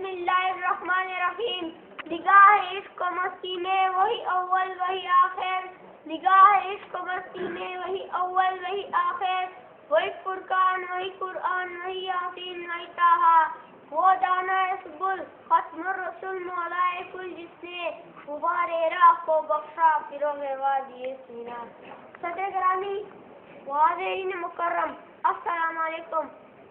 बिस्मिल्लाहिर्रहमानिर्रहीम। निगाह इश्क मस्ती में वही अव्वल वही आखिर, निगाह इश्क मस्ती में वही अव्वल वही आखिर, वही फुरकान वही कुरान वही यासीन वही ताहा, वो दाना सुबुल खत्मुर रसूल मौलाए कुल जिसने गुबारे राह को बख्शा फिरोगे वादी सीना। सदर ग्रामी वाज़ीन मुकर्रम, अस्सलाम वालेकुम।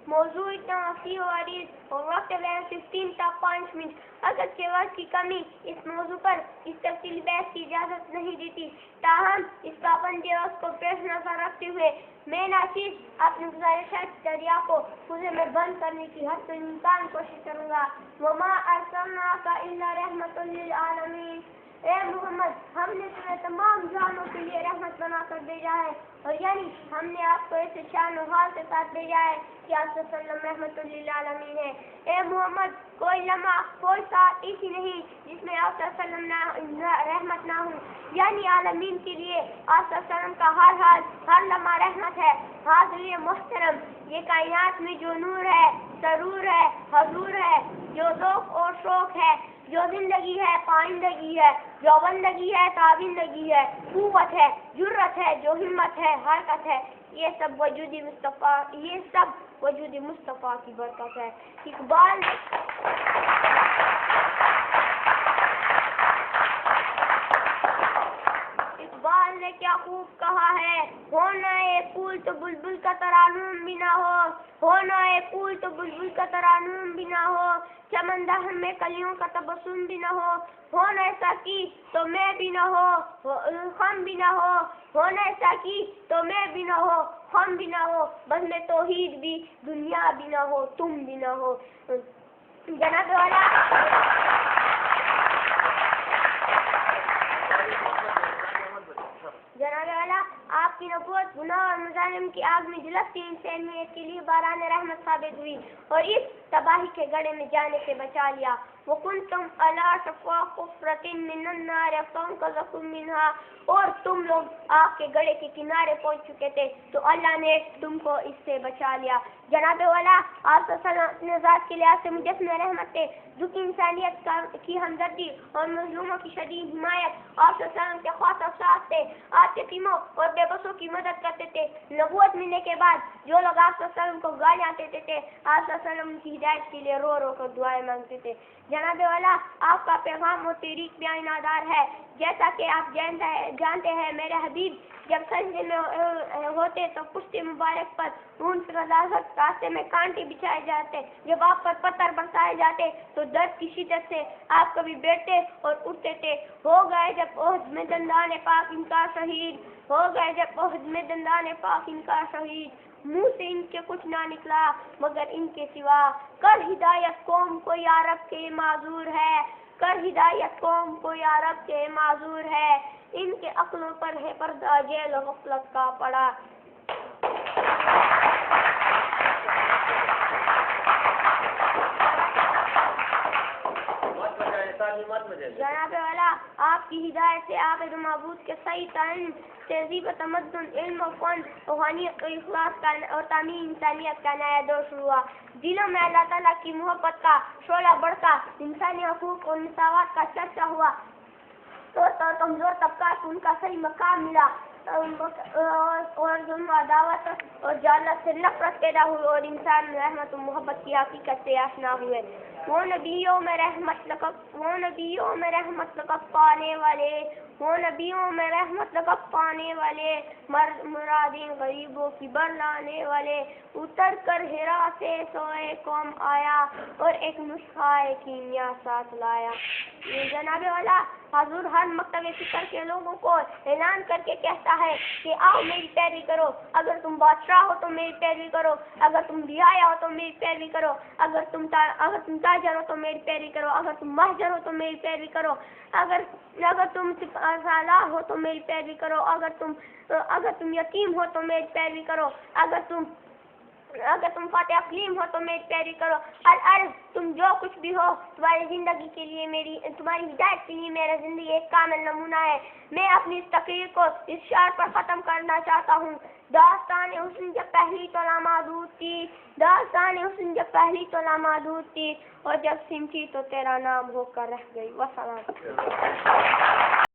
मौजू इतना वसी और अरीज और वक्त है 15 तक 5 मिनट। अगर के वक्त की कमी इस मौजू पर इस तफसीली बहस की इजाज़त नहीं देती, ताहम इस पाबंदी वक्त को पेश नजर रखते हुए मैं नाचीज अपनी गुजारिश दरिया को खुले में बंद करने की हर इम्कान कोशिश करूँगा। वमा अरसलनाका इल्ला रहमतुल लिल आलमीन। ए मोहम्मद, हमने तुम्हें तमाम जानों के लिए रहमत बना कर भेजा है, और यानी हमने आपको ऐसे शान और हाल के साथ भेजा है कि आप सल्लम रहमतुल लिल आलमीन है। ए मोहम्मद, कोई लम्हा कोई साथ ऐसी नहीं जिसमें आप सल्लम रहमत ना हो, यानी आलमीन के लिए आप सल्लम का हर हाल हर लम्हा रहमत है। हाज़िर मुहतरम, ये कायनात में जो नूर है, सरूर है, हजूर है, जो ज़ौक़ और शौक़ है, जो जिंदगी है, पाइंदगी है, जो बंदगी है, ताबिंदगी है, कुव्वत है, जुर्रत है, जो हिम्मत है, हरकत है, ये सब वजूदी मुस्तफ़ा की बरकत है। इकबाल ने क्या खूब कहा है, होना एक फूल तो बुलबुल का तरानूम भी ना होना एक फूल तो बुलबुल का तरानूम भी ना हो, चमनदह में कलियों का तबस्सुम भी ना होना ऐसा की तो मैं भी ना हम भी ना होना ऐसा की तो मैं भी ना हम भी ना बस में तौहीद भी दुनिया भी ना हो, तुम भी ना हो। जनाब वाला आपकी नबूवत गुनाह और मुजालिम की आग में झुलसती इंसानियत के लिए बारान रहमत साबित हुई और इस तबाही के गड्ढे में जाने से बचा लिया। वकुंतुम अला शफ़ा हुफ़रतिन मिनन नार फ़अन्क़ज़कुम मिन्हा, और तुम लोग आग के गड्ढे के किनारे पहुंच चुके थे तो अल्लाह ने तुमको इससे बचा लिया। जनाब वाला, आप अपने ज़ात के लिहाज से मुजस्सिम रहमत थे, जो कि इंसानियत की हमदर्दी और मज़लूमों की शदीद हिमायत, आप के ख़ास अफ़सास थे, आप यतीमों और बेबसों की मदद करते थे। नबूवत मिलने के बाद जो लोग आप को गालियाँ देते थे, आप की हिदायत के लिए रो रो कर दुआएं मांगते थे। जनाब वाला, आपका पैगाम और तहरीक भी आईनादार है। जैसा कि आप जानते हैं मेरे हबीब जब सजदे में होते तो पुश्ते मुबारक पर ऊन रास्ते में कांटे बिछाए जाते, जब आप पर पत्थर बरसाए जाते तो दर्द की शिद्दत से आप कभी बैठते और उठते थे। हो गए जब ओहद में दंदाने पाक इनका शहीद, हो गए जब ओहद में दंदाने पाक इनका शहीद, मुंह से इनके कुछ ना निकला मगर इनके सिवा, कर हिदायत कौम को यारब के माजूर है, कर हिदायत कौम को यारब के माजूर है, इनके अक्लों पर है पर्दा जेल गफलत का पड़ा। जनाब वाला, आपकी हिदायत से आप माबूद के सही ताइन तहजीब तमद्दुन इल्म और फन रूहानियत और इखलास और तामीर इंसानियत का नया दौर शुरू हुआ। दिलों में अल्लाह ताला की मोहब्बत का शोला बढ़का, इंसानी हकूक और मिसावात का चर्चा हुआ तो कमजोर तबका को उनका सही मकाम मिला और दावत और जालत से नफरत पैदा हुई और इंसान रहमत और मोहब्बत की हकीकत से आशना हुए। वो नबियों में रहमत लक़ब पाने वाले मुरादीन गरीबों की बरलाने वाले, उतर कर हिरा से सोए कौम आया और एक नुस्ख़ा कीमिया साथ लाया। ये जनाबे वाला हजूर हर मकतबे फिक्र के लोगों को ऐलान करके कहता है कि आओ मेरी पैरवी करो, अगर तुम बादशाह हो तो मेरी पैरवी करो, अगर तुम रियाया हो तो मेरी पैरवी करो, अगर तुम ताजर हो तो मेरी पैरवी करो, अगर तुम महजर हो तो मेरी पैरवी करो, अगर तुम सालार हो तो मेरी पैरवी करो, अगर तुम यतीम हो तो मेरी पैरवी करो, अगर तुम फातिह अक़लीम हो तो मेरी पैरवी करो। तुम जो कुछ भी हो, तुम्हारी जिंदगी के लिए तुम्हारी हिदायत के लिए मेरा जिंदगी एक कामिल नमूना है। मैं अपनी इस तकरीर को इस शार पर ख़त्म करना चाहता हूँ। داستان حسن جب پہلی تو لامحدود تھی، داستان حسن جب پہلی تو لامحدود تھی، اور جب سمٹی تو تیرا نام ہو کر رہ گئی. وسلام.